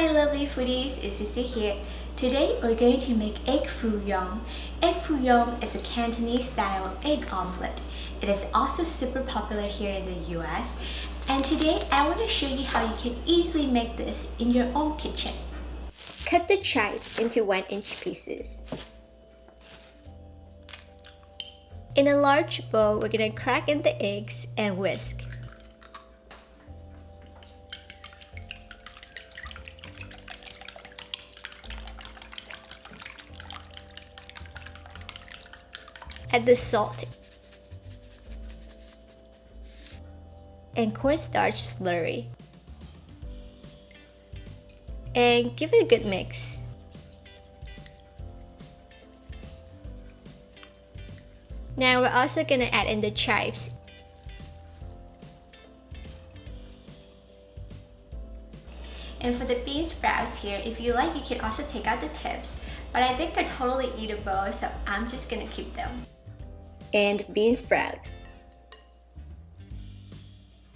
my lovely foodies, it's CiCi here. Today we're going to make egg foo young. Egg foo young is a Cantonese-style egg omelet. It is also super popular here in the US. And today I want to show you how you can easily make this in your own kitchen. Cut the chives into 1-inch pieces. In a large bowl, we're going to crack in the eggs and whisk. Add the salt and cornstarch slurry and give it a good mix. Now we're also going to add in the chives. And for the bean sprouts here, if you like, you can also take out the tips, but I think they're totally eatable, so I'm just going to keep them. And bean sprouts.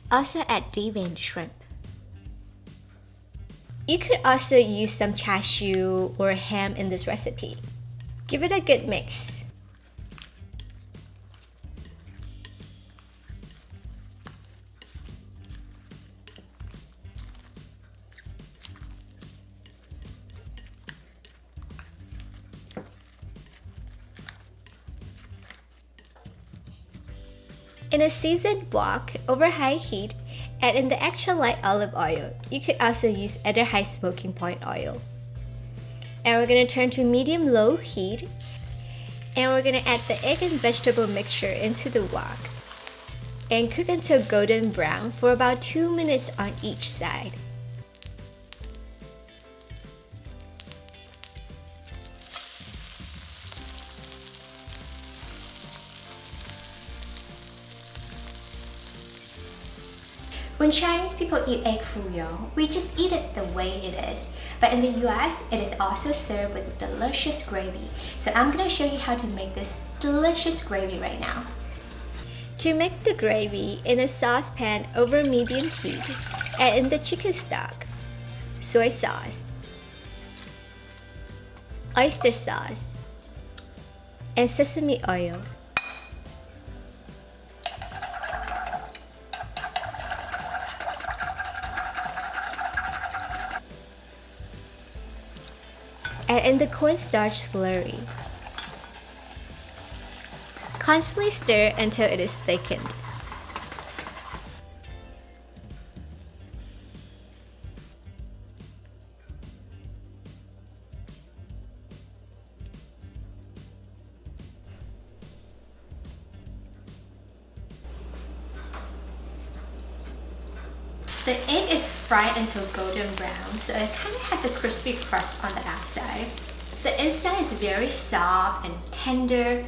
Also add deveined shrimp. You could also use some cashew or ham in this recipe. Give it a good mix. In a seasoned wok over high heat, add in the extra light olive oil. You could also use other high smoking point oil. And we're going to turn to medium-low heat. And we're going to add the egg and vegetable mixture into the wok. And cook until golden brown for about 2 minutes on each side. When Chinese people eat egg foo young, we just eat it the way it is. But in the US, it is also served with delicious gravy. So I'm going to show you how to make this delicious gravy right now. To make the gravy, in a saucepan over medium heat, add in the chicken stock, soy sauce, oyster sauce, and sesame oil. Add in the cornstarch slurry. Constantly stir until it is thickened. The egg is fried until golden brown, so it kind of has a crispy crust on the outside. The inside is very soft and tender,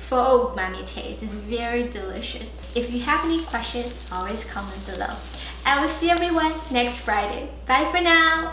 full of umami taste. It's very delicious. If you have any questions, always comment below. I will see everyone next Friday. Bye for now!